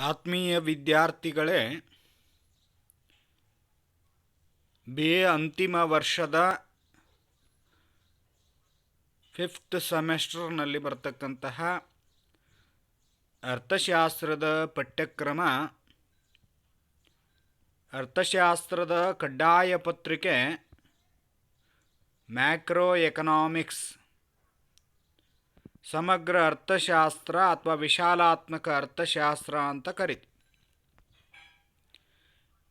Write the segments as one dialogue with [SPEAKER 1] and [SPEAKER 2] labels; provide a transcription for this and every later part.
[SPEAKER 1] ಆತ್ಮೀಯ ವಿದ್ಯಾರ್ಥಿಗಳೇ, BA ಅಂತಿಮ ವರ್ಷದ 5th ಸೆಮೆಸ್ಟರ್ನಲ್ಲಿ ಬರ್ತಕ್ಕಂತಹ ಅರ್ಥಶಾಸ್ತ್ರದ ಪಠ್ಯಕ್ರಮ, ಅರ್ಥಶಾಸ್ತ್ರದ ಕಡ್ಡಾಯ ಪತ್ರಿಕೆ ಮ್ಯಾಕ್ರೋ ಎಕನಾಮಿಕ್ಸ್, ಸಮಗ್ರ ಅರ್ಥಶಾಸ್ತ್ರ ಅಥವಾ ವಿಶಾಲಾತ್ಮಕ ಅರ್ಥಶಾಸ್ತ್ರ ಅಂತ ಕರೀತೀವಿ.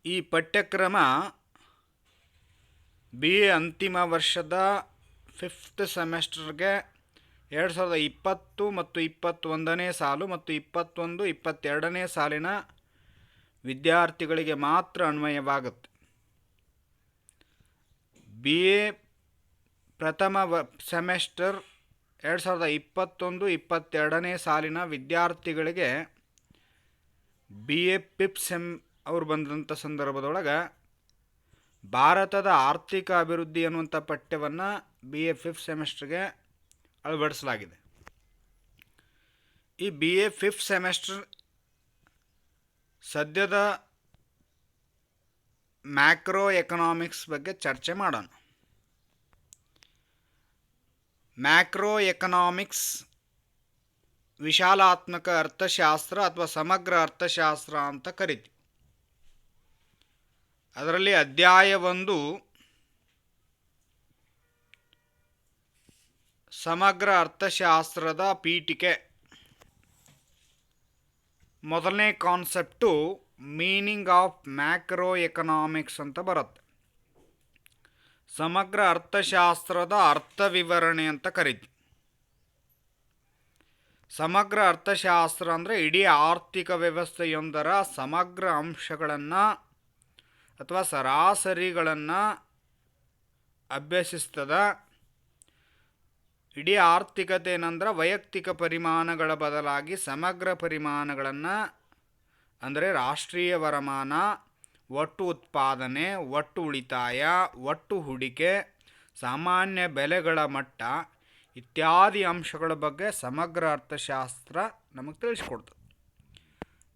[SPEAKER 1] ಈ ಪಠ್ಯಕ್ರಮ BA ಅಂತಿಮ ವರ್ಷದ 5th ಸೆಮೆಸ್ಟರ್ಗೆ 2020 ಮತ್ತು 21ನೇ ಸಾಲು ಮತ್ತು 21-22ನೇ ಸಾಲಿನ ವಿದ್ಯಾರ್ಥಿಗಳಿಗೆ ಮಾತ್ರ ಅನ್ವಯವಾಗುತ್ತೆ. BA ಪ್ರಥಮ ಸೆಮೆಸ್ಟರ್ 2021-22ನೇ ಸಾಲಿನ ವಿದ್ಯಾರ್ಥಿಗಳಿಗೆ BA ಪಿಪ್ ಸೆಮ್ ಅವರು ಬಂದಂಥ ಸಂದರ್ಭದೊಳಗೆ ಭಾರತದ ಆರ್ಥಿಕ ಅಭಿವೃದ್ಧಿ ಅನ್ನುವಂಥ ಪಠ್ಯವನ್ನು BA 5th ಸೆಮೆಸ್ಟರ್ಗೆ ಅಳವಡಿಸಲಾಗಿದೆ. ಈ BA 5th ಸೆಮೆಸ್ಟರ್ ಸದ್ಯದ ಮ್ಯಾಕ್ರೋ ಎಕನಾಮಿಕ್ಸ್ ಬಗ್ಗೆ ಚರ್ಚೆ ಮಾಡೋಣ. ಮ್ಯಾಕ್ರೋ ಎಕನಾಮಿಕ್ಸ್ ವಿಶಾಲಾತ್ಮಕ ಅರ್ಥಶಾಸ್ತ್ರ ಅಥವಾ ಸಮಗ್ರ ಅರ್ಥಶಾಸ್ತ್ರ ಅಂತ ಕರಿತೀವಿ. ಅದರಲ್ಲಿ ಅಧ್ಯಾಯ 1 ಸಮಗ್ರ ಅರ್ಥಶಾಸ್ತ್ರದ ಪೀಠಿಕೆ. ಮೊದಲನೇ concept meaning of macro economics ಅಂತ ಬರುತ್ತೆ. ಸಮಗ್ರ ಅರ್ಥಶಾಸ್ತ್ರದ ಅರ್ಥ ವಿವರಣೆ ಅಂತ ಕರಿತೀವಿ. ಸಮಗ್ರ ಅರ್ಥಶಾಸ್ತ್ರ ಅಂದರೆ ಇಡೀ ಆರ್ಥಿಕ ವ್ಯವಸ್ಥೆಯೊಂದರ ಸಮಗ್ರ ಅಂಶಗಳನ್ನು ಅಥವಾ ಸರಾಸರಿಗಳನ್ನು ಅಭ್ಯಸಿಸ್ತದ. ಇಡೀ ಆರ್ಥಿಕತೆ ಏನಂದ್ರೆ ವೈಯಕ್ತಿಕ ಪರಿಮಾಣಗಳ ಬದಲಾಗಿ ಸಮಗ್ರ ಪರಿಮಾಣಗಳನ್ನು, ಅಂದರೆ ರಾಷ್ಟ್ರೀಯ ವರಮಾನ, ಒಟ್ಟು ಉತ್ಪಾದನೆ, ಒಟ್ಟು ಉಳಿತಾಯ, ಒಟ್ಟು ಹೂಡಿಕೆ, ಸಾಮಾನ್ಯ ಬೆಲೆಗಳ ಮಟ್ಟ ಇತ್ಯಾದಿ ಅಂಶಗಳ ಬಗ್ಗೆ ಸಮಗ್ರ ಅರ್ಥಶಾಸ್ತ್ರ ನಮಗೆ ತಿಳಿಸ್ಕೊಡ್ತದೆ.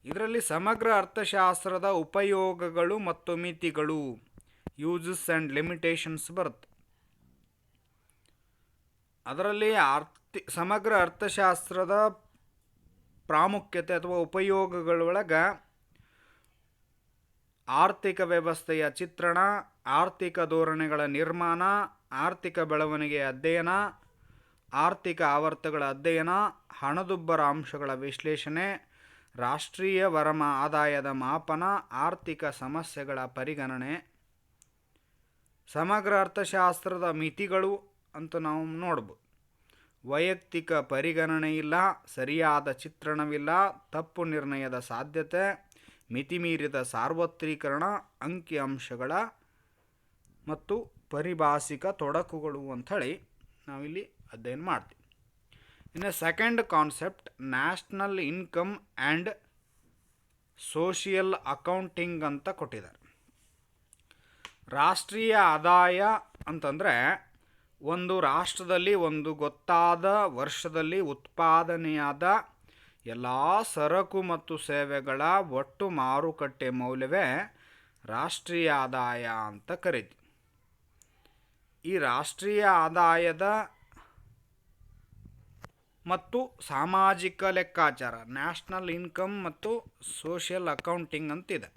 [SPEAKER 1] ಇದರಲ್ಲಿ ಸಮಗ್ರ ಅರ್ಥಶಾಸ್ತ್ರದ ಉಪಯೋಗಗಳು ಮತ್ತು ಮಿತಿಗಳು, ಯೂಸಸ್ ಆ್ಯಂಡ್ ಲಿಮಿಟೇಷನ್ಸ್ ಬರುತ್ತೆ. ಅದರಲ್ಲಿ ಸಮಗ್ರ ಅರ್ಥಶಾಸ್ತ್ರದ ಪ್ರಾಮುಖ್ಯತೆ ಅಥವಾ ಉಪಯೋಗಗಳೊಳಗೆ ಆರ್ಥಿಕ ವ್ಯವಸ್ಥೆಯ ಚಿತ್ರಣ, ಆರ್ಥಿಕ ಧೋರಣೆಗಳ ನಿರ್ಮಾಣ, ಆರ್ಥಿಕ ಬೆಳವಣಿಗೆಯ ಅಧ್ಯಯನ, ಆರ್ಥಿಕ ಆವರ್ತಗಳ ಅಧ್ಯಯನ, ಹಣದುಬ್ಬರ ಅಂಶಗಳ ವಿಶ್ಲೇಷಣೆ, ರಾಷ್ಟ್ರೀಯ ಆದಾಯದ ಮಾಪನ, ಆರ್ಥಿಕ ಸಮಸ್ಯೆಗಳ ಪರಿಗಣನೆ. ಸಮಗ್ರ ಅರ್ಥಶಾಸ್ತ್ರದ ಮಿತಿಗಳು ಅಂತ ನಾವು ನೋಡ್ಬೋದು. ವೈಯಕ್ತಿಕ ಪರಿಗಣನೆ ಇಲ್ಲ, ಸರಿಯಾದ ಚಿತ್ರಣವಿಲ್ಲ, ತಪ್ಪು ನಿರ್ಣಯದ ಸಾಧ್ಯತೆ, ಮಿತಿಮೀರಿದ ಸಾರ್ವತ್ರೀಕರಣ, ಅಂಕಿಅಂಶಗಳ ಮತ್ತು ಪರಿಭಾಷಿಕ ತೊಡಕುಗಳು ಅಂಥೇಳಿ ನಾವಿಲ್ಲಿ ಅಧ್ಯಯನ ಮಾಡ್ತೀವಿ. ಇನ್ನು second concept national income and social accounting ಅಂತ ಕೊಟ್ಟಿದ್ದಾರೆ. ರಾಷ್ಟ್ರೀಯ ಆದಾಯ ಅಂತಂದರೆ ಒಂದು ರಾಷ್ಟ್ರದಲ್ಲಿ ಒಂದು ಗೊತ್ತಾದ ವರ್ಷದಲ್ಲಿ ಉತ್ಪಾದನೆಯಾದ ಎಲ್ಲ ಸರಕು ಮತ್ತು ಸೇವೆಗಳ ಒಟ್ಟು ಮಾರುಕಟ್ಟೆ ಮೌಲ್ಯವೇ ರಾಷ್ಟ್ರೀಯ ಆದಾಯ ಅಂತ ಕರಿತೀವಿ. ಈ ರಾಷ್ಟ್ರೀಯ ಆದಾಯದ ಮತ್ತು ಸಾಮಾಜಿಕ ಲೆಕ್ಕಾಚಾರ, ನ್ಯಾಷನಲ್ ಇನ್ಕಮ್ ಮತ್ತು ಸೋಷಿಯಲ್ ಅಕೌಂಟಿಂಗ್ ಅಂತಿದೆ.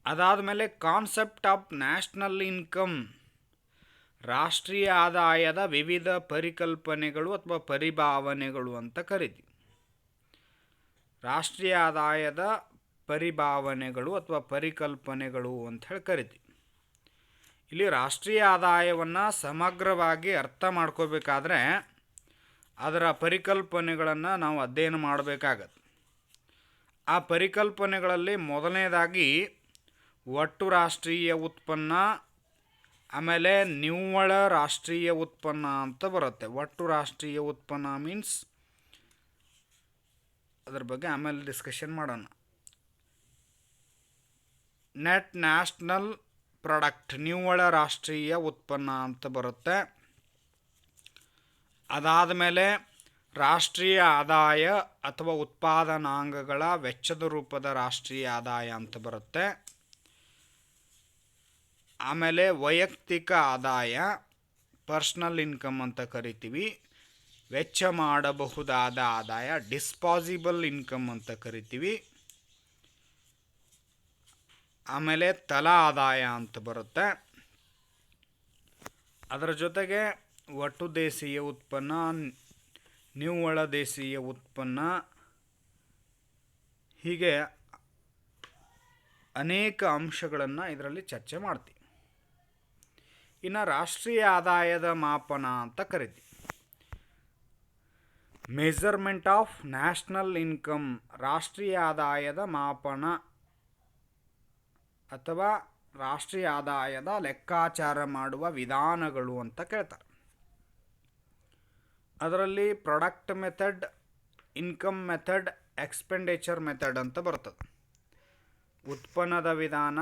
[SPEAKER 1] ಅದಾದ ಮೇಲೆ ಕಾನ್ಸೆಪ್ಟ್ ಆಫ್ ನ್ಯಾಷನಲ್ ಇನ್ಕಮ್, ರಾಷ್ಟ್ರೀಯ ಆದಾಯದ ವಿವಿಧ ಪರಿಕಲ್ಪನೆಗಳು ಅಥವಾ ಪರಿಭಾವನೆಗಳು ಅಂತ ಕರಿತೀವಿ. ರಾಷ್ಟ್ರೀಯ ಆದಾಯದ ಪರಿಭಾವನೆಗಳು ಅಥವಾ ಪರಿಕಲ್ಪನೆಗಳು ಅಂತ ಹೇಳಿ ಕರಿತೀವಿ. ಇಲ್ಲಿ ರಾಷ್ಟ್ರೀಯ ಆದಾಯವನ್ನು ಸಮಗ್ರವಾಗಿ ಅರ್ಥ ಮಾಡ್ಕೋಬೇಕಾದ್ರೆ ಅದರ ಪರಿಕಲ್ಪನೆಗಳನ್ನು ನಾವು ಅಧ್ಯಯನ ಮಾಡಬೇಕಾಗತ್ತೆ. ಆ ಪರಿಕಲ್ಪನೆಗಳಲ್ಲಿ ಮೊದಲನೇದಾಗಿ ಒಟ್ಟು ರಾಷ್ಟ್ರೀಯ ಉತ್ಪನ್ನ, ಆಮೇಲೆ ನಿವ್ವಳ ರಾಷ್ಟ್ರೀಯ ಉತ್ಪನ್ನ ಅಂತ ಬರುತ್ತೆ. ಒಟ್ಟು ರಾಷ್ಟ್ರೀಯ ಉತ್ಪನ್ನ ಮೀನ್ಸ್ ಅದ್ರ ಬಗ್ಗೆ ಆಮೇಲೆ ಡಿಸ್ಕಷನ್ ಮಾಡೋಣ. ನೆಟ್ ನ್ಯಾಷನಲ್ ಪ್ರಾಡಕ್ಟ್, ನಿವ್ವಳ ರಾಷ್ಟ್ರೀಯ ಉತ್ಪನ್ನ ಅಂತ ಬರುತ್ತೆ. ಅದಾದ ಮೇಲೆ ರಾಷ್ಟ್ರೀಯ ಆದಾಯ ಅಥವಾ ಉತ್ಪಾದನಾಂಗಗಳ ವೆಚ್ಚದ ರೂಪದ ರಾಷ್ಟ್ರೀಯ ಆದಾಯ ಅಂತ ಬರುತ್ತೆ. ಆಮೇಲೆ ವೈಯಕ್ತಿಕ ಆದಾಯ, ಪರ್ಸ್ನಲ್ ಇನ್ಕಮ್ ಅಂತ ಕರಿತೀವಿ. ವೆಚ್ಚ ಮಾಡಬಹುದಾದ ಆದಾಯ, ಡಿಸ್ಪಾಸಿಬಲ್ ಇನ್ಕಮ್ ಅಂತ ಕರಿತೀವಿ. ಆಮೇಲೆ ತಲಾ ಆದಾಯ ಅಂತ ಬರುತ್ತೆ. ಅದರ ಜೊತೆಗೆ ಒಟ್ಟು ದೇಶೀಯ ಉತ್ಪನ್ನ, ನಿವ್ವಳ ದೇಶೀಯ ಉತ್ಪನ್ನ, ಹೀಗೆ ಅನೇಕ ಅಂಶಗಳನ್ನು ಇದರಲ್ಲಿ ಚರ್ಚೆ ಮಾಡ್ತೀವಿ. ಇನ್ನು ರಾಷ್ಟ್ರೀಯ ಆದಾಯದ ಮಾಪನ ಅಂತ ಕರಿತೀವಿ. ಮೆಜರ್ಮೆಂಟ್ ಆಫ್ ನ್ಯಾಷನಲ್ ಇನ್ಕಮ್, ರಾಷ್ಟ್ರೀಯ ಆದಾಯದ ಮಾಪನ ಅಥವಾ ರಾಷ್ಟ್ರೀಯ ಆದಾಯದ ಲೆಕ್ಕಾಚಾರ ಮಾಡುವ ವಿಧಾನಗಳು ಅಂತ ಕೇಳ್ತಾರೆ. ಅದರಲ್ಲಿ product method, income method, expenditure method ಅಂತ ಬರ್ತದೆ. ಉತ್ಪನ್ನದ ವಿಧಾನ,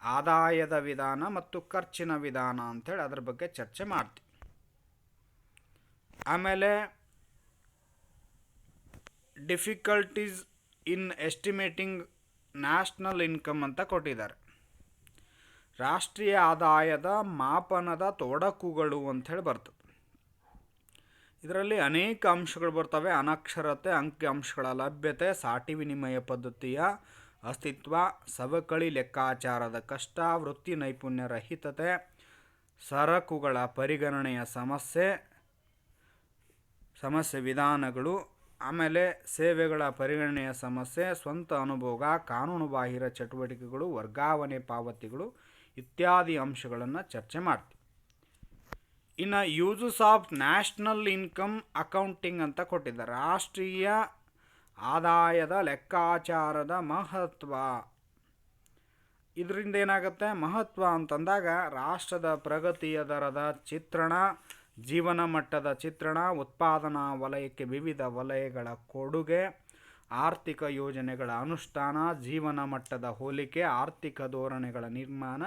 [SPEAKER 1] ಆದಾಯದ ವಿಧಾನ ಮತ್ತು ಖರ್ಚಿನ ವಿಧಾನ ಅಂಥೇಳಿ ಅದ್ರ ಬಗ್ಗೆ ಚರ್ಚೆ ಮಾಡ್ತೀವಿ. ಆಮೇಲೆ ಡಿಫಿಕಲ್ಟೀಸ್ ಇನ್ ಎಸ್ಟಿಮೇಟಿಂಗ್ ನ್ಯಾಷನಲ್ ಇನ್ಕಮ್ ಅಂತ ಕೊಟ್ಟಿದ್ದಾರೆ. ರಾಷ್ಟ್ರೀಯ ಆದಾಯದ ಮಾಪನದ ತೊಡಕುಗಳು ಅಂಥೇಳಿ ಬರ್ತದೆ. ಇದರಲ್ಲಿ ಅನೇಕ ಅಂಶಗಳು ಬರ್ತವೆ. ಅನಕ್ಷರತೆ, ಅಂಕಿ ಅಂಶಗಳ ಲಭ್ಯತೆ, ಸಾಟಿ ವಿನಿಮಯ ಪದ್ಧತಿಯ ಅಸ್ತಿತ್ವ, ಸವಕಳಿ ಲೆಕ್ಕಾಚಾರದ ಕಷ್ಟ, ವೃತ್ತಿ ನೈಪುಣ್ಯ ರಹಿತತೆ, ಸರಕುಗಳ ಪರಿಗಣನೆಯ ಸಮಸ್ಯೆ ವಿಧಾನಗಳು, ಆಮೇಲೆ ಸೇವೆಗಳ ಪರಿಗಣನೆಯ ಸಮಸ್ಯೆ, ಸ್ವಂತ ಅನುಭೋಗ, ಕಾನೂನುಬಾಹಿರ ಚಟುವಟಿಕೆಗಳು, ವರ್ಗಾವಣೆ ಪಾವತಿಗಳು ಇತ್ಯಾದಿ ಅಂಶಗಳನ್ನು ಚರ್ಚೆ ಮಾಡ್ತೀವಿ. ಇನ್ನು uses of national income accounting ಅಂತ ಕೊಟ್ಟಿದ್ದಾರೆ. ರಾಷ್ಟ್ರೀಯ ಆದಾಯದ ಲೆಕ್ಕಾಚಾರದ ಮಹತ್ವ. ಇದರಿಂದ ಏನಾಗುತ್ತೆ, ಮಹತ್ವ ಅಂತಂದಾಗ ರಾಷ್ಟ್ರದ ಪ್ರಗತಿಯ ದರದ ಚಿತ್ರಣ, ಜೀವನ ಮಟ್ಟದ ಚಿತ್ರಣ, ಉತ್ಪಾದನಾ ವಲಯಕ್ಕೆ ವಿವಿಧ ವಲಯಗಳ ಕೊಡುಗೆ, ಆರ್ಥಿಕ ಯೋಜನೆಗಳ ಅನುಷ್ಠಾನ, ಜೀವನ ಮಟ್ಟದ ಹೋಲಿಕೆ, ಆರ್ಥಿಕ ಧೋರಣೆಗಳ ನಿರ್ಮಾಣ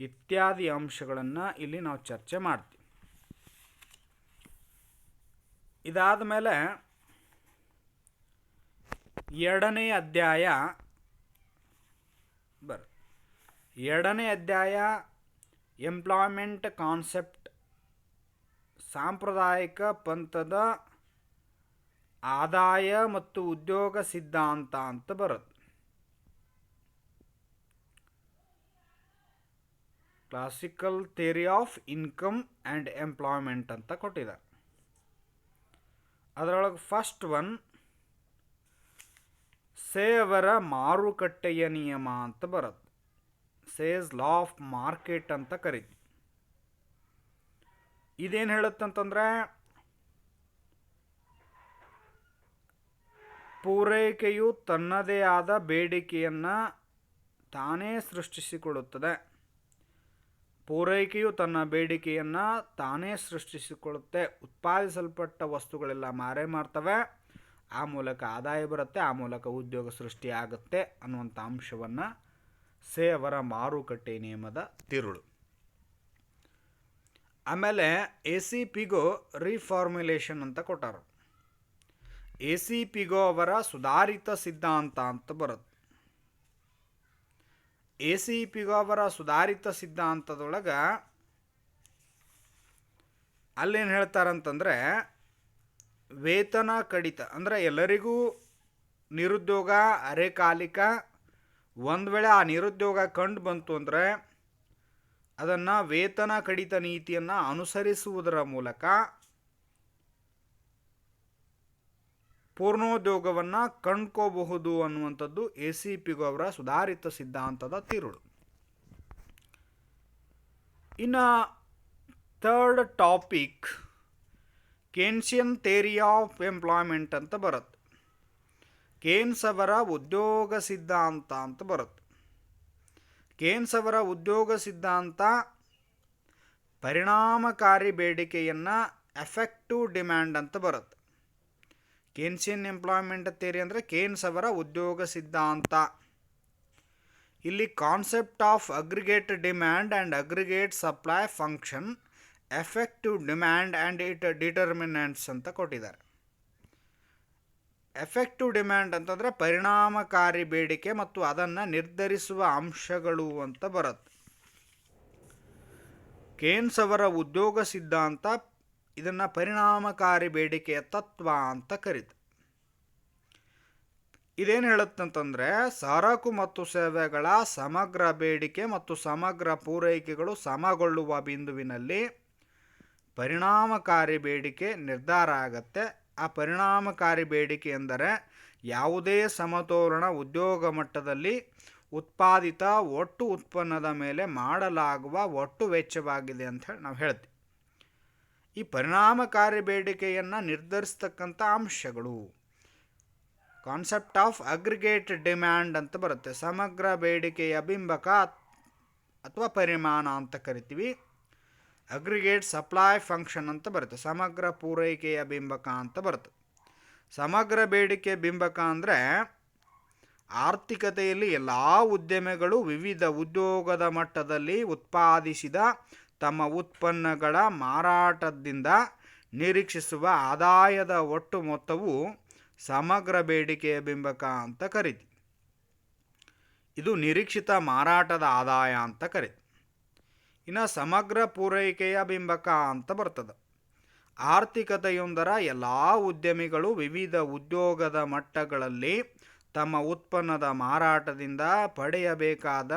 [SPEAKER 1] ಇತ್ಯಾದಿ ಅಂಶಗಳನ್ನು ಇಲ್ಲಿ ನಾವು ಚರ್ಚೆ ಮಾಡ್ತೀವಿ. ಇದಾದ ಮೇಲೆ ಎರಡನೇ ಅಧ್ಯಾಯ ಎಂಪ್ಲಾಯ್ಮೆಂಟ್ ಕಾನ್ಸೆಪ್ಟ್, ಸಾಂಪ್ರದಾಯಿಕ ಪಂಥದ ಆದಾಯ ಮತ್ತು ಉದ್ಯೋಗ ಸಿದ್ಧಾಂತ ಅಂತ ಬರುತ್ತೆ. Classical theory of income and employment ಅಂತ ಕೊಟ್ಟಿದ್ದಾರೆ. ಅದರೊಳಗೆ ಫಸ್ಟ್ ಒನ್ ಸೇವರ ಮಾರುಕಟ್ಟೆಯ ನಿಯಮ ಅಂತ ಬರುತ್ತೆ. ಸೇಸ್ ಲಾ ಆಫ್ ಮಾರ್ಕೆಟ್ ಅಂತ ಕರೀತೀವಿ. ಇದೇನು ಹೇಳುತ್ತಂತಂದರೆ, ಪೂರೈಕೆಯು ತನ್ನದೇ ಆದ ಬೇಡಿಕೆಯನ್ನು ತಾನೇ ಸೃಷ್ಟಿಸಿಕೊಳ್ಳುತ್ತದೆ. ಪೂರೈಕೆಯು ತನ್ನ ಬೇಡಿಕೆಯನ್ನು ತಾನೇ ಸೃಷ್ಟಿಸಿಕೊಳ್ಳುತ್ತೆ. ಉತ್ಪಾದಿಸಲ್ಪಟ್ಟ ವಸ್ತುಗಳೆಲ್ಲ ಮಾರೇ ಮಾಡ್ತವೆ, ಆ ಮೂಲಕ ಆದಾಯ ಬರುತ್ತೆ, ಆ ಮೂಲಕ ಉದ್ಯೋಗ ಸೃಷ್ಟಿಯಾಗುತ್ತೆ ಅನ್ನುವಂಥ ಅಂಶವನ್ನು ಸೇವರ ಮಾರುಕಟ್ಟೆ ನಿಯಮದ ತಿರುಳು. ಆಮೇಲೆ ಎ.ಸಿ. ರಿಫಾರ್ಮುಲೇಷನ್ ಅಂತ ಕೊಟ್ಟಾರ. ಎ.ಸಿ. ಅವರ ಸುಧಾರಿತ ಸಿದ್ಧಾಂತ ಅಂತ ಬರುತ್ತೆ. ಎ.ಸಿ. ಅವರ ಸುಧಾರಿತ ಸಿದ್ಧಾಂತದೊಳಗೆ ಅಲ್ಲೇನು ಹೇಳ್ತಾರಂತಂದರೆ, ವೇತನ ಕಡಿತ ಅಂದರೆ ಎಲ್ಲರಿಗೂ ನಿರುದ್ಯೋಗ ಅರೆಕಾಲಿಕ, ಒಂದು ವೇಳೆ ಆ ನಿರುದ್ಯೋಗ ಕಂಡು ಬಂತು ಅಂದರೆ ಅದನ್ನು ವೇತನ ಕಡಿತ ನೀತಿಯನ್ನು ಅನುಸರಿಸುವುದರ ಮೂಲಕ ಪೂರ್ಣೋದ್ಯೋಗವನ್ನು ಕಂಡ್ಕೋಬಹುದು ಅನ್ನುವಂಥದ್ದು ಎ.ಸಿ. ಅವರ ಸುಧಾರಿತ ಸಿದ್ಧಾಂತದ ತಿರುಳು. ಇನ್ನು third topic Keynesian theory of employment ಅಂತ ಬರುತ್ತೆ. ಕೇನ್ಸ್ ಅವರ ಉದ್ಯೋಗ ಸಿದ್ಧಾಂತ ಅಂತ ಬರುತ್ತೆ. ಕೇನ್ಸ್ ಅವರ ಉದ್ಯೋಗ ಸಿದ್ಧಾಂತ ಪರಿಣಾಮಕಾರಿ ಬೇಡಿಕೆಯನ್ನು ಎಫೆಕ್ಟಿವ್ ಡಿಮ್ಯಾಂಡ್ ಅಂತ ಬರುತ್ತೆ. ಕೇನ್ಸಿಯನ್ ಎಂಪ್ಲಾಯ್ಮೆಂಟ್ ಥಿಯರಿ ಅಂದರೆ ಕೇನ್ಸ್ ಅವರ ಉದ್ಯೋಗ ಸಿದ್ಧಾಂತ. ಇಲ್ಲಿ concept of aggregate demand and aggregate supply function effective demand and it determinants ಅಂತ ಕೊಟ್ಟಿದ್ದಾರೆ. ಎಫೆಕ್ಟಿವ್ ಡಿಮ್ಯಾಂಡ್ ಅಂತಂದರೆ ಪರಿಣಾಮಕಾರಿ ಬೇಡಿಕೆ ಮತ್ತು ಅದನ್ನು ನಿರ್ಧರಿಸುವ ಅಂಶಗಳು ಅಂತ ಬರುತ್ತೆ. ಕೇನ್ಸ್ ಅವರ ಉದ್ಯೋಗ ಸಿದ್ಧಾಂತ ಇದನ್ನು ಪರಿಣಾಮಕಾರಿ ಬೇಡಿಕೆಯ ತತ್ವ ಅಂತ ಕರೀತಾರೆ. ಇದೇನು ಹೇಳುತ್ತಂತಂದರೆ ಸರಕು ಮತ್ತು ಸೇವೆಗಳ ಸಮಗ್ರ ಬೇಡಿಕೆ ಮತ್ತು ಸಮಗ್ರ ಪೂರೈಕೆಗಳು ಸಮಗೊಳ್ಳುವ ಬಿಂದುವಿನಲ್ಲಿ ಪರಿಣಾಮಕಾರಿ ಬೇಡಿಕೆ ನಿರ್ಧಾರ ಆಗತ್ತೆ. ಆ ಪರಿಣಾಮಕಾರಿ ಬೇಡಿಕೆ ಎಂದರೆ ಯಾವುದೇ ಸಮತೋಲನ ಉದ್ಯೋಗ ಮಟ್ಟದಲ್ಲಿ ಉತ್ಪಾದಿತ ಒಟ್ಟು ಉತ್ಪನ್ನದ ಮೇಲೆ ಮಾಡಲಾಗುವ ಒಟ್ಟು ವೆಚ್ಚವಾಗಿದೆ ಅಂತ ಹೇಳಿ ನಾವು ಹೇಳ್ತೀವಿ. ಈ ಪರಿಣಾಮಕಾರಿ ಬೇಡಿಕೆಯನ್ನು ನಿರ್ಧರಿಸ್ತಕ್ಕಂಥ ಅಂಶಗಳು ಕಾನ್ಸೆಪ್ಟ್ ಆಫ್ ಅಗ್ರಿಗೇಟ್ ಡಿಮ್ಯಾಂಡ್ ಅಂತ ಬರುತ್ತೆ. ಸಮಗ್ರ ಬೇಡಿಕೆಯ ಬಿಂಬಕ ಅಥವಾ ಪರಿಮಾಣ ಅಂತ ಕರಿತೀವಿ. ಅಗ್ರಿಗೇಟ್ ಸಪ್ಲೈ ಫಂಕ್ಷನ್ ಅಂತ ಬರುತ್ತೆ. ಸಮಗ್ರ ಪೂರೈಕೆಯ ಬಿಂಬಕ ಅಂತ ಬರುತ್ತೆ. ಸಮಗ್ರ ಬೇಡಿಕೆ ಬಿಂಬಕ ಅಂದರೆ ಆರ್ಥಿಕತೆಯಲ್ಲಿ ಎಲ್ಲ ಉದ್ಯಮಿಗಳು ವಿವಿಧ ಉದ್ಯೋಗದ ಮಟ್ಟದಲ್ಲಿ ಉತ್ಪಾದಿಸಿದ ತಮ್ಮ ಉತ್ಪನ್ನಗಳ ಮಾರಾಟದಿಂದ ನಿರೀಕ್ಷಿಸುವ ಆದಾಯದ ಒಟ್ಟು ಮೊತ್ತವು ಸಮಗ್ರ ಬೇಡಿಕೆಯ ಬಿಂಬಕ ಅಂತ ಕರಿತೀವಿ. ಇದು ನಿರೀಕ್ಷಿತ ಮಾರಾಟದ ಆದಾಯ ಅಂತ ಕರಿತೀವಿ. ಇನ್ನು ಸಮಗ್ರ ಪೂರೈಕೆಯ ಬಿಂಬಕ ಅಂತ ಬರ್ತದೆ. ಆರ್ಥಿಕತೆಯೊಂದರ ಎಲ್ಲ ಉದ್ಯಮಿಗಳು ವಿವಿಧ ಉದ್ಯೋಗದ ಮಟ್ಟಗಳಲ್ಲಿ ತಮ್ಮ ಉತ್ಪನ್ನದ ಮಾರಾಟದಿಂದ ಪಡೆಯಬೇಕಾದ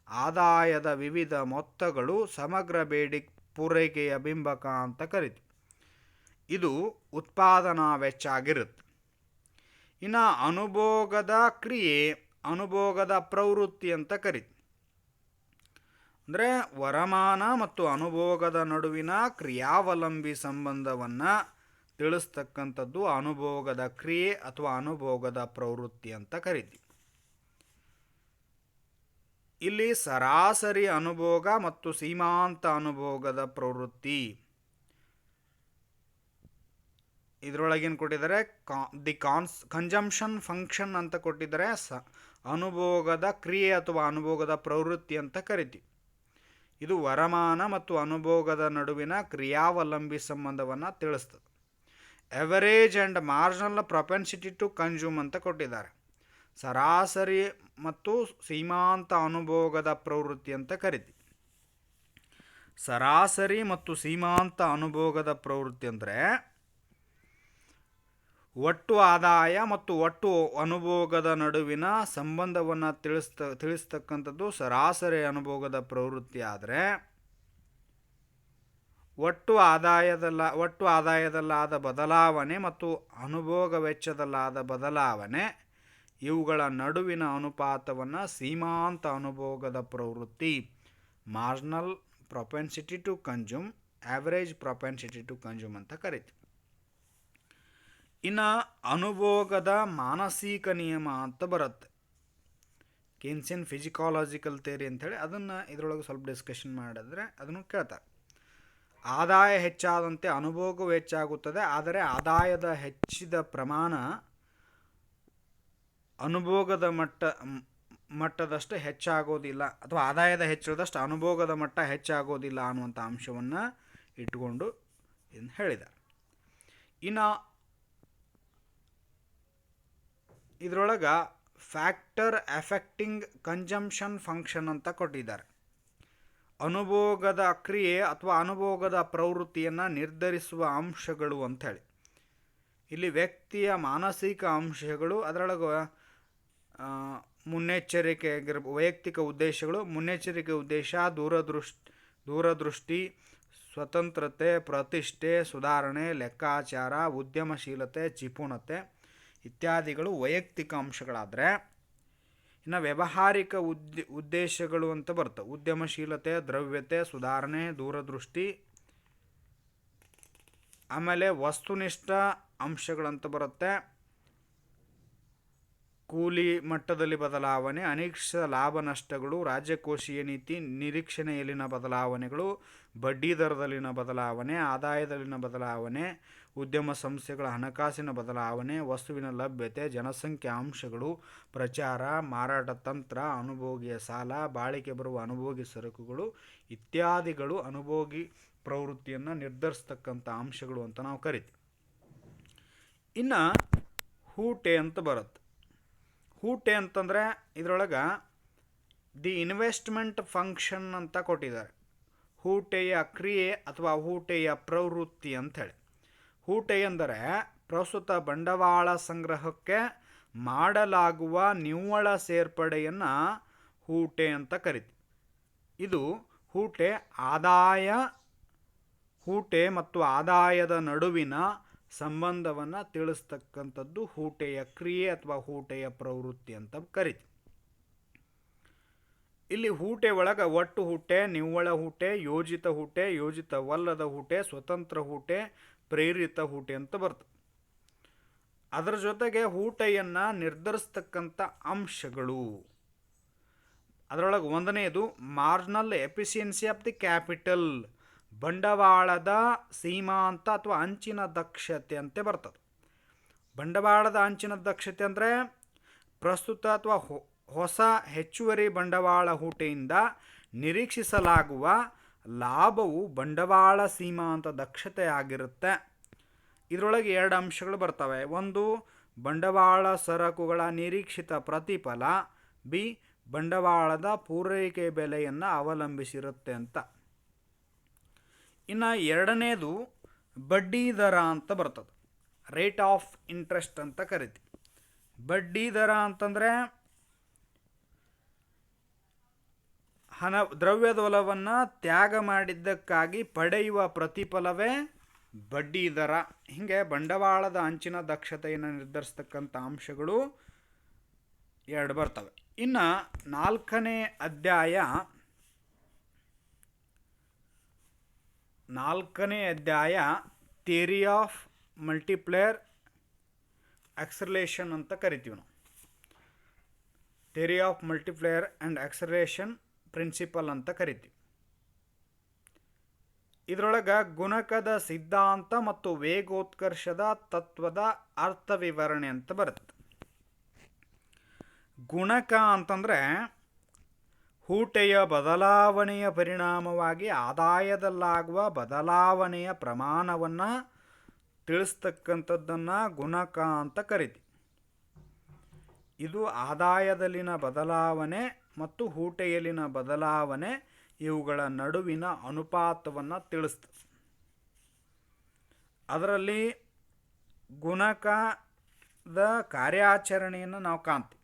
[SPEAKER 1] ಆದಾಯದ ವಿವಿಧ ಮೊತ್ತಗಳು ಸಮಗ್ರ ಪೂರೈಕೆಯ ಬಿಂಬಕ ಅಂತ ಕರಿತೀವಿ. ಇದು ಉತ್ಪಾದನಾ ವೆಚ್ಚ ಆಗಿರುತ್ತೆ. ಇನ್ನು ಅನುಭೋಗದ ಕ್ರಿಯೆ, ಅನುಭೋಗದ ಪ್ರವೃತ್ತಿ ಅಂತ ಕರಿತೀವಿ. ಅಂದರೆ ವರಮಾನ ಮತ್ತು ಅನುಭೋಗದ ನಡುವಿನ ಕ್ರಿಯಾವಲಂಬಿ ಸಂಬಂಧವನ್ನು ತಿಳಿಸ್ತಕ್ಕಂಥದ್ದು ಅನುಭೋಗದ ಕ್ರಿಯೆ ಅಥವಾ ಅನುಭೋಗದ ಪ್ರವೃತ್ತಿ ಅಂತ ಕರಿತೀವಿ. ಇಲ್ಲಿ ಸರಾಸರಿ ಅನುಭೋಗ ಮತ್ತು ಸೀಮಾಂತ ಅನುಭೋಗದ ಪ್ರವೃತ್ತಿ ಇದರೊಳಗೇನು ಕೊಟ್ಟಿದ್ದಾರೆ, ಕನ್ಜಂಪ್ಷನ್ ಫಂಕ್ಷನ್ ಅಂತ ಕೊಟ್ಟಿದ್ದಾರೆ. ಅನುಭೋಗದ ಕ್ರಿಯೆ ಅಥವಾ ಅನುಭೋಗದ ಪ್ರವೃತ್ತಿ ಅಂತ ಕರಿತೀವಿ. ಇದು ವರಮಾನ ಮತ್ತು ಅನುಭೋಗದ ನಡುವಿನ ಕ್ರಿಯಾವಲಂಬಿ ಸಂಬಂಧವನ್ನು ತಿಳಿಸ್ತದೆ. Average and marginal propensity to consume ಅಂತ ಕೊಟ್ಟಿದ್ದಾರೆ. ಸರಾಸರಿ ಮತ್ತು ಸೀಮಾಂತ ಅನುಭೋಗದ ಪ್ರವೃತ್ತಿ ಅಂತ ಕರಿತೀವಿ. ಸರಾಸರಿ ಮತ್ತು ಸೀಮಾಂತ ಅನುಭೋಗದ ಪ್ರವೃತ್ತಿ ಅಂದರೆ ಒಟ್ಟು ಆದಾಯ ಮತ್ತು ಒಟ್ಟು ಅನುಭೋಗದ ನಡುವಿನ ಸಂಬಂಧವನ್ನು ತಿಳಿಸ್ತಕ್ಕಂಥದ್ದು ಸರಾಸರಿ ಅನುಭೋಗದ ಪ್ರವೃತ್ತಿ. ಆದರೆ ಒಟ್ಟು ಆದಾಯದಲ್ಲಾದ ಬದಲಾವಣೆ ಮತ್ತು ಅನುಭೋಗ ವೆಚ್ಚದಲ್ಲಾದ ಬದಲಾವಣೆ ಇವುಗಳ ನಡುವಿನ ಅನುಪಾತವನ್ನು ಸೀಮಾಂತ ಅನುಭೋಗದ ಪ್ರವೃತ್ತಿ, marginal propensity to consume, average propensity to consume ಅಂತ ಕರಿತೀವಿ. ಇನ್ನು ಅನುಭೋಗದ ಮಾನಸಿಕ ನಿಯಮ ಅಂತ ಬರುತ್ತೆ. ಕೇನ್ಸಿಯನ್ ಫಿಸಿಕಾಲಜಿಕಲ್ ಥಿಯರಿ ಅಂಥೇಳಿ ಅದನ್ನು ಇದರೊಳಗೆ ಸ್ವಲ್ಪ ಡಿಸ್ಕಷನ್ ಮಾಡಿದ್ರೆ ಅದನ್ನು ಕೇಳ್ತಾರೆ. ಆದಾಯ ಹೆಚ್ಚಾದಂತೆ ಅನುಭೋಗವು ಹೆಚ್ಚಾಗುತ್ತದೆ. ಆದರೆ ಆದಾಯದ ಹೆಚ್ಚಿದ ಪ್ರಮಾಣ ಅನುಭೋಗದ ಮಟ್ಟದಷ್ಟು ಹೆಚ್ಚಾಗೋದಿಲ್ಲ, ಅಥವಾ ಆದಾಯದ ಹೆಚ್ಚಳದಷ್ಟು ಅನುಭೋಗದ ಮಟ್ಟ ಹೆಚ್ಚಾಗೋದಿಲ್ಲ ಅನ್ನುವಂಥ ಅಂಶವನ್ನು ಇಟ್ಟುಕೊಂಡು ಎಂದು ಹೇಳಿದ್ದಾರೆ. ಇನ್ನು ಇದರೊಳಗೆ ಫ್ಯಾಕ್ಟರ್ ಎಫೆಕ್ಟಿಂಗ್ ಕನ್ಜಂಪ್ಷನ್ ಫಂಕ್ಷನ್ ಅಂತ ಕೊಟ್ಟಿದ್ದಾರೆ. ಅನುಭೋಗದ ಕ್ರಿಯೆ ಅಥವಾ ಅನುಭೋಗದ ಪ್ರವೃತ್ತಿಯನ್ನು ನಿರ್ಧರಿಸುವ ಅಂಶಗಳು ಅಂಥೇಳಿ. ಇಲ್ಲಿ ವ್ಯಕ್ತಿಯ ಮಾನಸಿಕ ಅಂಶಗಳು, ಅದರೊಳಗೆ ಮುನ್ನೆಚ್ಚರಿಕೆ ವೈಯಕ್ತಿಕ ಉದ್ದೇಶಗಳು, ಮುನ್ನೆಚ್ಚರಿಕೆ ಉದ್ದೇಶ, ದೂರದೃಷ್ಟಿ, ಸ್ವತಂತ್ರತೆ, ಪ್ರತಿಷ್ಠೆ, ಸುಧಾರಣೆ, ಲೆಕ್ಕಾಚಾರ, ಉದ್ಯಮಶೀಲತೆ, ಜಿಪುಣತೆ ಇತ್ಯಾದಿಗಳು ವೈಯಕ್ತಿಕ ಅಂಶಗಳಾದರೆ, ಇನ್ನು ವ್ಯಾವಹಾರಿಕ ಉದ್ದೇಶಗಳು ಅಂತ ಬರ್ತವೆ. ಉದ್ಯಮಶೀಲತೆ, ದ್ರವ್ಯತೆ, ಸುಧಾರಣೆ, ದೂರದೃಷ್ಟಿ. ಆಮೇಲೆ ವಸ್ತುನಿಷ್ಠ ಅಂಶಗಳಂತ ಬರುತ್ತೆ. ಕೂಲಿ ಮಟ್ಟದಲ್ಲಿ ಬದಲಾವಣೆ, ಅನಿರೀಕ್ಷಿತ ಲಾಭ ನಷ್ಟಗಳು, ರಾಜ್ಯಕೋಶೀಯ ನೀತಿ, ನಿರೀಕ್ಷಣೆಯಲ್ಲಿನ ಬದಲಾವಣೆಗಳು, ಬಡ್ಡಿ ದರದಲ್ಲಿನ ಬದಲಾವಣೆ, ಆದಾಯದಲ್ಲಿನ ಬದಲಾವಣೆ, ಉದ್ಯಮ ಸಂಸ್ಥೆಗಳ ಹಣಕಾಸಿನ ಬದಲಾವಣೆ, ವಸ್ತುವಿನ ಲಭ್ಯತೆ, ಜನಸಂಖ್ಯಾ ಅಂಶಗಳು, ಪ್ರಚಾರ, ಮಾರಾಟ ತಂತ್ರ, ಅನುಭೋಗಿಯ ಸಾಲ, ಬಾಳಿಕೆ ಬರುವ ಅನುಭೋಗಿ ಸರಕುಗಳು ಇತ್ಯಾದಿಗಳು ಅನುಭೋಗಿ ಪ್ರವೃತ್ತಿಯನ್ನು ನಿರ್ಧರಿಸ್ತಕ್ಕಂಥ ಅಂಶಗಳು ಅಂತ ನಾವು ಕರಿತೀವಿ. ಇನ್ನು ಹೂಟೆ ಅಂತ ಬರುತ್ತೆ. ಹೂಟೆ ಅಂತಂದರೆ ಇದರೊಳಗೆ ದಿ ಇನ್ವೆಸ್ಟ್ಮೆಂಟ್ ಫಂಕ್ಷನ್ ಅಂತ ಕೊಟ್ಟಿದ್ದಾರೆ. ಹೂಟೆಯ ಕ್ರಿಯೆ ಅಥವಾ ಹೂಟೆಯ ಪ್ರವೃತ್ತಿ ಅಂಥೇಳಿ. ಹೂಟೆ ಎಂದರೆ ಪ್ರಸ್ತುತ ಬಂಡವಾಳ ಸಂಗ್ರಹಕ್ಕೆ ಮಾಡಲಾಗುವ ನಿವ್ವಳ ಸೇರ್ಪಡೆಯನ್ನು ಹೂಟೆ ಅಂತ ಕರಿತೀವಿ. ಇದು ಹೂಟೆ ಮತ್ತು ಆದಾಯದ ನಡುವಿನ ಸಂಬಂಧವನ್ನು ತಿಳಿಸ್ತಕ್ಕಂಥದ್ದು ಹೂಟೆಯ ಕ್ರಿಯೆ ಅಥವಾ ಹೂಟೆಯ ಪ್ರವೃತ್ತಿ ಅಂತ ಕರಿತೀವಿ. ಇಲ್ಲಿ ಹೂಟೆ ಒಳಗೆ ಒಟ್ಟು ಹೂಟೆ, ನಿವ್ವಳ ಹೂಟೆ, ಯೋಜಿತ ಹೂಟೆ, ಯೋಜಿತವಲ್ಲದ ಹೂಟೆ, ಸ್ವತಂತ್ರ ಹೂಟೆ, ಪ್ರೇರಿತ ಹೂಟೆ ಅಂತ ಬರ್ತದೆ. ಅದರ ಜೊತೆಗೆ ಹೂಟೆಯನ್ನು ನಿರ್ಧರಿಸ್ತಕ್ಕಂಥ ಅಂಶಗಳು, ಅದರೊಳಗೆ ಒಂದನೆಯದು marginal efficiency of the capital, ಬಂಡವಾಳದ ಸೀಮಾಂತ ಅಥವಾ ಅಂಚಿನ ದಕ್ಷತೆ ಅಂತ ಬರ್ತದೆ. ಬಂಡವಾಳದ ಅಂಚಿನ ದಕ್ಷತೆ ಅಂದರೆ ಪ್ರಸ್ತುತ ಅಥವಾ ಹೊಸ ಹೆಚ್ಚುವರಿ ಬಂಡವಾಳ ಹೂಟೆಯಿಂದ ನಿರೀಕ್ಷಿಸಲಾಗುವ ಲಾಭವು ಬಂಡವಾಳ ಸೀಮಾಂತ ದಕ್ಷತೆ ಆಗಿರುತ್ತೆ. ಇದರೊಳಗೆ ಎರಡು ಅಂಶಗಳು ಬರ್ತವೆ. ಒಂದು, ಬಂಡವಾಳ ಸರಕುಗಳ ನಿರೀಕ್ಷಿತ ಪ್ರತಿಫಲ, ಬಿ, ಬಂಡವಾಳದ ಪೂರೈಕೆ ಬೆಲೆಯನ್ನು ಅವಲಂಬಿಸಿರುತ್ತೆ ಅಂತ. ಇನ್ನು ಎರಡನೇದು ಬಡ್ಡಿ ದರ ಅಂತ ಬರ್ತದೆ. ರೇಟ್ ಆಫ್ ಇಂಟ್ರೆಸ್ಟ್ ಅಂತ ಕರಿತೀವಿ. ಬಡ್ಡಿ ದರ ಅಂತಂದರೆ ದ್ರವ್ಯದೊಲವನ್ನು ತ್ಯಾಗ ಮಾಡಿದ್ದಕ್ಕಾಗಿ ಪಡೆಯುವ ಪ್ರತಿಫಲವೇ ಬಡ್ಡಿ ದರ. ಹೀಗೆ ಬಂಡವಾಳದ ಅಂಚಿನ ದಕ್ಷತೆಯನ್ನು ನಿರ್ಧರಿಸ್ತಕ್ಕಂಥ ಅಂಶಗಳು ಎರಡು ಬರ್ತವೆ. ಇನ್ನು ನಾಲ್ಕನೇ ಅಧ್ಯಾಯ ಥಿಯರಿ ಆಫ್ ಮಲ್ಟಿಪ್ಲೇಯರ್ ಆಕ್ಸಲರೇಷನ್ ಅಂತ ಕರಿತೀವಿ ನಾವು. Theory of multiplier and acceleration principle ಅಂತ ಕರಿತೀವಿ. ಇದರೊಳಗೆ ಗುಣಕದ ಸಿದ್ಧಾಂತ ಮತ್ತು ವೇಗೋತ್ಕರ್ಷದ ತತ್ವದ ಅರ್ಥ ವಿವರಣೆ ಅಂತ ಬರುತ್ತೆ. ಗುಣಕ ಅಂತಂದರೆ ಹೂಟೆಯ ಬದಲಾವಣೆಯ ಪರಿಣಾಮವಾಗಿ ಆದಾಯದಲ್ಲಾಗುವ ಬದಲಾವಣೆಯ ಪ್ರಮಾಣವನ್ನು ತಿಳಿಸ್ತಕ್ಕಂಥದ್ದನ್ನು ಗುಣಕ ಅಂತ ಕರಿತೀವಿ. ಇದು ಆದಾಯದಲ್ಲಿನ ಬದಲಾವಣೆ ಮತ್ತು ಹೂಟೆಯಲ್ಲಿನ ಬದಲಾವಣೆ ಇವುಗಳ ನಡುವಿನ ಅನುಪಾತವನ್ನು ತಿಳಿಸ್ತದೆ. ಅದರಲ್ಲಿ ಗುಣಕದ ಕಾರ್ಯಾಚರಣೆಯನ್ನು ನಾವು ಕಾಣ್ತೀವಿ.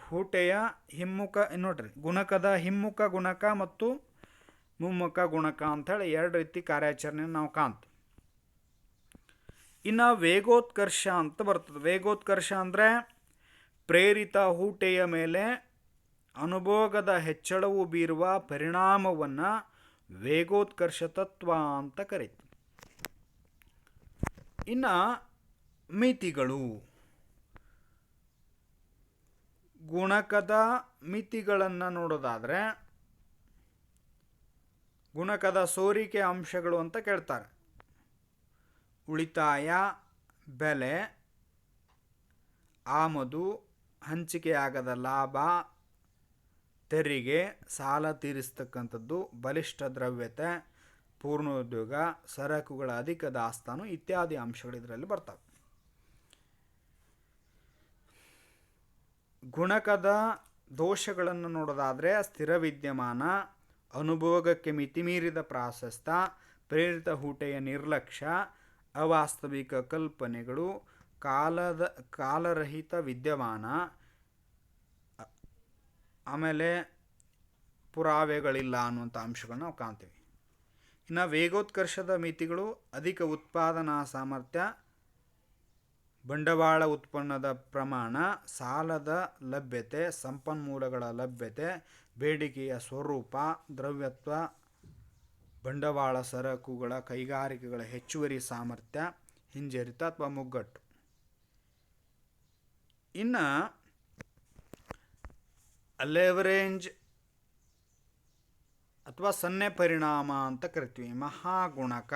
[SPEAKER 1] ಹೂಟೆಯ ಹಿಮ್ಮುಖ ನೋಡ್ರಿ, ಗುಣಕದ ಹಿಮ್ಮುಖ ಗುಣಕ ಮತ್ತು ಮುಮ್ಮುಖ ಗುಣಕ ಅಂಥೇಳಿ ಎರಡು ರೀತಿ ಕಾರ್ಯಾಚರಣೆಯನ್ನು ನಾವು ಕಾಣ್ತೀವಿ. ಇನ್ನು ವೇಗೋತ್ಕರ್ಷ ಅಂತ ಬರ್ತದೆ. ವೇಗೋತ್ಕರ್ಷ ಅಂದರೆ ಪ್ರೇರಿತ ಹೂಟೆಯ ಮೇಲೆ ಅನುಭೋಗದ ಹೆಚ್ಚಳವು ಬೀರುವ ಪರಿಣಾಮವನ್ನು ವೇಗೋತ್ಕರ್ಷ ತತ್ವ ಅಂತ ಕರೀತೀವಿ. ಇನ್ನು ಮಿತಿಗಳು, ಗುಣಕದ ಮಿತಿಗಳನ್ನು ನೋಡೋದಾದರೆ ಗುಣಕದ ಸೋರಿಕೆ ಅಂಶಗಳು ಅಂತ ಕೇಳ್ತಾರೆ. ಉಳಿತಾಯ, ಬೆಲೆ, ಆಮದು, ಹಂಚಿಕೆಯಾಗದ ಲಾಭ, ತೆರಿಗೆ, ಸಾಲ ತೀರಿಸ್ತಕ್ಕಂಥದ್ದು, ಬಲಿಷ್ಠ ದ್ರವ್ಯತೆ, ಪೂರ್ಣೋದ್ಯೋಗ, ಸರಕುಗಳ ಅಧಿಕ ದಾಸ್ತಾನು ಇತ್ಯಾದಿ ಅಂಶಗಳು ಇದರಲ್ಲಿ ಬರ್ತವೆ. ಗುಣಕದ ದೋಷಗಳನ್ನು ನೋಡೋದಾದರೆ ಸ್ಥಿರ ವಿದ್ಯಮಾನ, ಅನುಭೋಗಕ್ಕೆ ಮಿತಿಮೀರಿದ ಪ್ರಾಶಸ್ತ್ಯ, ಪ್ರೇರಿತ ಹೂಟೆಯ ನಿರ್ಲಕ್ಷ್ಯ, ಅವಾಸ್ತವಿಕ ಕಲ್ಪನೆಗಳು, ಕಾಲರಹಿತ ವಿದ್ಯಮಾನ, ಆಮೇಲೆ ಪುರಾವೆಗಳಿಲ್ಲ ಅನ್ನುವಂಥ ಅಂಶಗಳನ್ನ ನಾವು ಕಾಣ್ತೀವಿ. ಇನ್ನು ವೇಗೋತ್ಕರ್ಷದ ಮಿತಿಗಳು ಅಧಿಕ ಉತ್ಪಾದನಾ ಸಾಮರ್ಥ್ಯ, ಬಂಡವಾಳ ಉತ್ಪನ್ನದ ಪ್ರಮಾಣ, ಸಾಲದ ಲಭ್ಯತೆ, ಸಂಪನ್ಮೂಲಗಳ ಲಭ್ಯತೆ, ಬೇಡಿಕೆಯ ಸ್ವರೂಪ, ದ್ರವ್ಯತ್ವ, ಬಂಡವಾಳ ಸರಕುಗಳ ಕೈಗಾರಿಕೆಗಳ ಹೆಚ್ಚುವರಿ ಸಾಮರ್ಥ್ಯ, ಹಿಂಜರಿತ ಅಥವಾ ಮುಗ್ಗಟ್ಟು. ಇನ್ನು ಲೆವರೇಜ್ ಅಥವಾ ಸನ್ನೆ ಪರಿಣಾಮ ಅಂತ ಕರಿತೀವಿ. ಮಹಾಗುಣಕ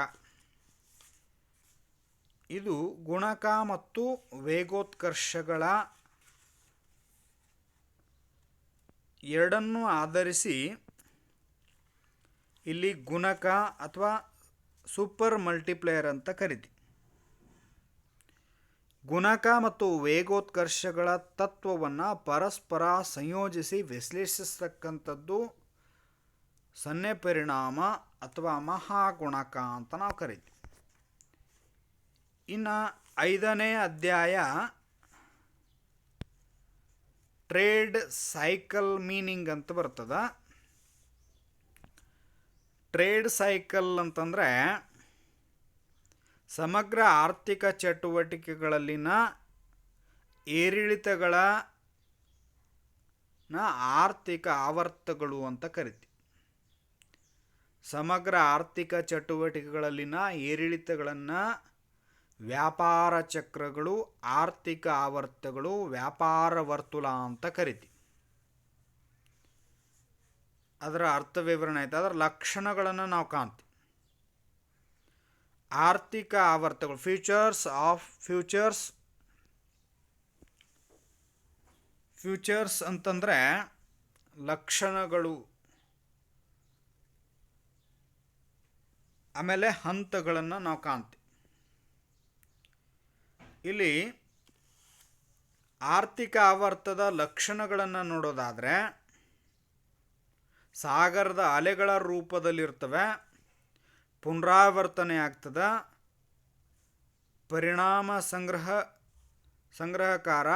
[SPEAKER 1] ಇದು ಗುಣಕ ಮತ್ತು ವೇಗೋತ್ಕರ್ಷಗಳ ಎರಡನ್ನೂ ಆಧರಿಸಿ ಇಲ್ಲಿ ಗುಣಕ ಅಥವಾ ಸೂಪರ್ ಮಲ್ಟಿಪ್ಲೇಯರ್ ಅಂತ ಕರಿತೀವಿ. ಗುಣಕ ಮತ್ತು ವೇಗೋತ್ಕರ್ಷಗಳ ತತ್ವವನ್ನು ಪರಸ್ಪರ ಸಂಯೋಜಿಸಿ ವಿಶ್ಲೇಷಿಸತಕ್ಕಂಥದ್ದು ಸನ್ನೆ ಪರಿಣಾಮ ಅಥವಾ ಮಹಾಗುಣಕ ಅಂತ ನಾವು ಕರಿತೀವಿ. ಇನ್ನು 5ನೇ ಅಧ್ಯಾಯ ಟ್ರೇಡ್ ಸೈಕಲ್ ಮೀನಿಂಗ್ ಅಂತ ಬರ್ತದ. ಟ್ರೇಡ್ ಸೈಕಲ್ ಅಂತಂದರೆ ಸಮಗ್ರ ಆರ್ಥಿಕ ಚಟುವಟಿಕೆಗಳಲ್ಲಿನ ಏರಿಳಿತಗಳ ಆರ್ಥಿಕ ಆವರ್ತಗಳು ಅಂತ ಕರಿತೀವಿ. ಸಮಗ್ರ ಆರ್ಥಿಕ ಚಟುವಟಿಕೆಗಳಲ್ಲಿನ ಏರಿಳಿತಗಳನ್ನು ವ್ಯಾಪಾರ ಚಕ್ರಗಳು, ಆರ್ಥಿಕ ಆವರ್ತಗಳು, ವ್ಯಾಪಾರ ವರ್ತುಲ ಅಂತ ಕರಿತೀವಿ. ಅದರ ಅರ್ಥ ವಿವರಣೆ ಆಯ್ತು. ಅದರ ಲಕ್ಷಣಗಳನ್ನು ನಾವು ಕಾಣ್ತೀವಿ. ಆರ್ಥಿಕ ಆವರ್ತಗಳು, ಫ್ಯೂಚರ್ಸ್ ಅಂತಂದರೆ ಲಕ್ಷಣಗಳು, ಆಮೇಲೆ ಹಂತಗಳನ್ನು ನಾವು ಕಾಣ್ತೀವಿ. ಇಲ್ಲಿ ಆರ್ಥಿಕ ಆವರ್ತದ ಲಕ್ಷಣಗಳನ್ನು ನೋಡೋದಾದರೆ ಸಾಗರದ ಅಲೆಗಳ ರೂಪದಲ್ಲಿರ್ತವೆ, ಪುನರಾವರ್ತನೆ ಆಗ್ತದೆ, ಪರಿಣಾಮ ಸಂಗ್ರಹಕಾರ,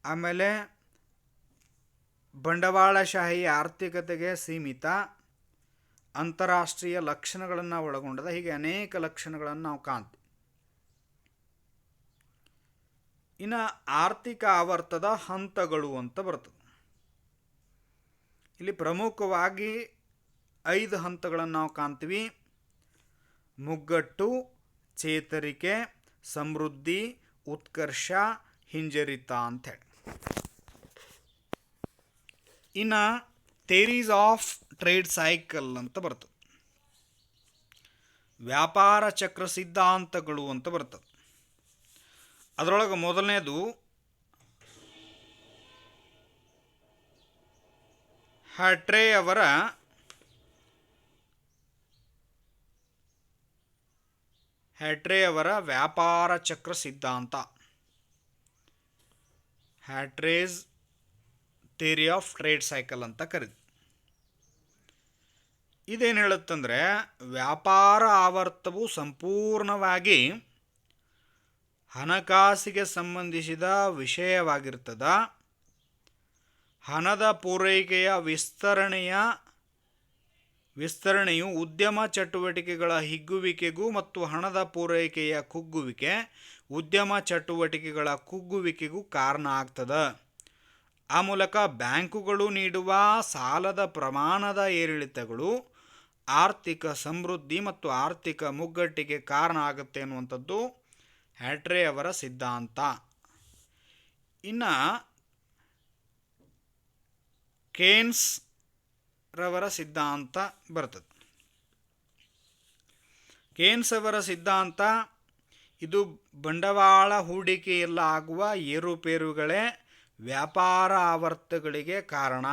[SPEAKER 1] ಆಮೇಲೆ ಬಂಡವಾಳಶಾಹಿ ಆರ್ಥಿಕತೆಗೆ ಸೀಮಿತ, ಅಂತಾರಾಷ್ಟ್ರೀಯ ಲಕ್ಷಣಗಳನ್ನು ಒಳಗೊಂಡದ, ಹೀಗೆ ಅನೇಕ ಲಕ್ಷಣಗಳನ್ನು ನಾವು ಕಾಣ್ತೀವಿ. ಇನ್ನು ಆರ್ಥಿಕ ಆವರ್ತದ ಹಂತಗಳು ಅಂತ ಬರ್ತದೆ. ಇಲ್ಲಿ ಪ್ರಮುಖವಾಗಿ 5 ಹಂತಗಳನ್ನು ನಾವು ಕಾಣ್ತೀವಿ. ಮುಗ್ಗಟ್ಟು, ಚೇತರಿಕೆ, ಸಮೃದ್ಧಿ, ಉತ್ಕರ್ಷ, ಹಿಂಜರಿತ ಅಂಥೇಳಿ. ಇನ್ನು ಥೇರೀಸ್ ಆಫ್ ಟ್ರೇಡ್ ಸೈಕಲ್ ಅಂತ ಬರ್ತದೆ. ವ್ಯಾಪಾರ ಚಕ್ರ ಸಿದ್ಧಾಂತಗಳು ಅಂತ ಬರ್ತದೆ. ಅದರೊಳಗೆ ಮೊದಲನೇದು ಹ್ಯಾಟ್ರೆ ಅವರ ವ್ಯಾಪಾರ ಚಕ್ರ ಸಿದ್ಧಾಂತ, ಹ್ಯಾಟ್ರೇಸ್ ಥಿಯರಿ ಆಫ್ ಟ್ರೇಡ್ ಸೈಕಲ್ ಅಂತ ಕರೀತೀವಿ. ಇದೇನು ಹೇಳುತ್ತಂದರೆ ವ್ಯಾಪಾರ ಆವರ್ತವು ಸಂಪೂರ್ಣವಾಗಿ ಹಣಕಾಸಿಗೆ ಸಂಬಂಧಿಸಿದ ವಿಷಯವಾಗಿರ್ತದ. ಹಣದ ಪೂರೈಕೆಯ ವಿಸ್ತರಣೆಯು ಉದ್ಯಮ ಚಟುವಟಿಕೆಗಳ ಹಿಗ್ಗುವಿಕೆಗೂ ಮತ್ತು ಹಣದ ಪೂರೈಕೆಯ ಕುಗ್ಗುವಿಕೆ ಉದ್ಯಮ ಚಟುವಟಿಕೆಗಳ ಕುಗ್ಗುವಿಕೆಗೂ ಕಾರಣ ಆಗ್ತದೆ. ಆ ಮೂಲಕ ಬ್ಯಾಂಕುಗಳು ನೀಡುವ ಸಾಲದ ಪ್ರಮಾಣದ ಏರಿಳಿತಗಳು ಆರ್ಥಿಕ ಸಮೃದ್ಧಿ ಮತ್ತು ಆರ್ಥಿಕ ಮುಗ್ಗಟ್ಟಿಗೆ ಕಾರಣ ಆಗುತ್ತೆ ಅನ್ನುವಂಥದ್ದು ಹ್ಯಾಟ್ರೆ ಅವರ ಸಿದ್ಧಾಂತ. ಇನ್ನು ಕೇನ್ಸ್ ರವರ ಸಿದ್ಧಾಂತ ಬರ್ತದೆ. ಕೇನ್ಸ್ ಅವರ ಸಿದ್ಧಾಂತ ಇದು ಬಂಡವಾಳ ಹೂಡಿಕೆಯಲ್ಲಾಗುವ ಏರುಪೇರುಗಳೇ ವ್ಯಾಪಾರ ಆವರ್ತಗಳಿಗೆ ಕಾರಣ.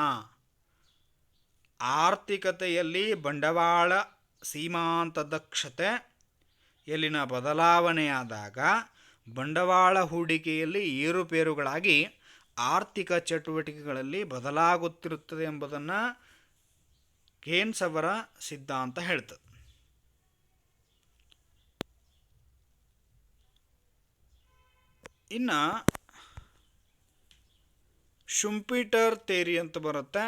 [SPEAKER 1] ಆರ್ಥಿಕತೆಯಲ್ಲಿ ಬಂಡವಾಳ ಸೀಮಾಂತ ದಕ್ಷತೆಯಲ್ಲಿನ ಬದಲಾವಣೆಯಾದಾಗ ಬಂಡವಾಳ ಹೂಡಿಕೆಯಲ್ಲಿ ಏರುಪೇರುಗಳಾಗಿ ಆರ್ಥಿಕ ಚಟುವಟಿಕೆಗಳಲ್ಲಿ ಬದಲಾಗುತ್ತಿರುತ್ತದೆ ಎಂಬುದನ್ನು ಕೇನ್ಸ್ ಅವರ ಸಿದ್ಧಾಂತ ಹೇಳ್ತದೆ. ಇನ್ನು ಶುಂಪೀಟರ್ ಥಿಯರಿ ಅಂತ ಬರುತ್ತೆ.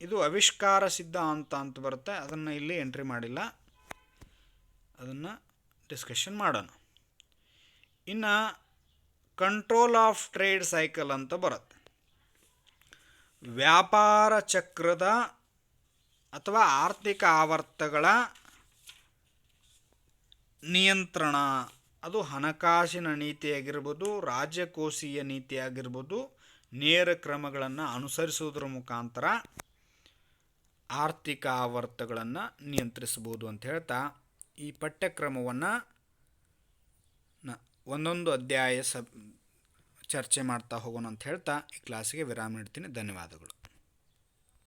[SPEAKER 1] ಇದು ಆವಿಷ್ಕಾರ ಸಿದ್ಧಾಂತ ಅಂತ ಬರುತ್ತೆ. ಅದನ್ನು ಇಲ್ಲಿ ಎಂಟ್ರಿ ಮಾಡಿಲ್ಲ, ಅದನ್ನು ಡಿಸ್ಕಷನ್ ಮಾಡೋಣ. ಇನ್ನು ಕಂಟ್ರೋಲ್ ಆಫ್ ಟ್ರೇಡ್ ಸೈಕಲ್ ಅಂತ ಬರುತ್ತೆ. ವ್ಯಾಪಾರ ಚಕ್ರದ ಅಥವಾ ಆರ್ಥಿಕ ಆವರ್ತಗಳ ನಿಯಂತ್ರಣ, ಅದು ಹಣಕಾಸಿನ ನೀತಿಯಾಗಿರ್ಬೋದು, ರಾಜಕೋಶೀಯ ನೀತಿಯಾಗಿರ್ಬೋದು, ನೇರ ಕ್ರಮಗಳನ್ನು ಅನುಸರಿಸುವುದರ ಮುಖಾಂತರ ಆರ್ಥಿಕ ಆವರ್ತಗಳನ್ನು ನಿಯಂತ್ರಿಸಬಹುದು ಅಂತ ಹೇಳ್ತಾ ಈ ಪಠ್ಯಕ್ರಮವನ್ನು ಒಂದೊಂದು ಅಧ್ಯಾಯ ಚರ್ಚೆ ಮಾಡ್ತಾ ಹೋಗೋಣ ಅಂತ ಹೇಳ್ತಾ ಈ ಕ್ಲಾಸಿಗೆ ವಿರಾಮ ನೀಡ್ತೀನಿ. ಧನ್ಯವಾದಗಳು.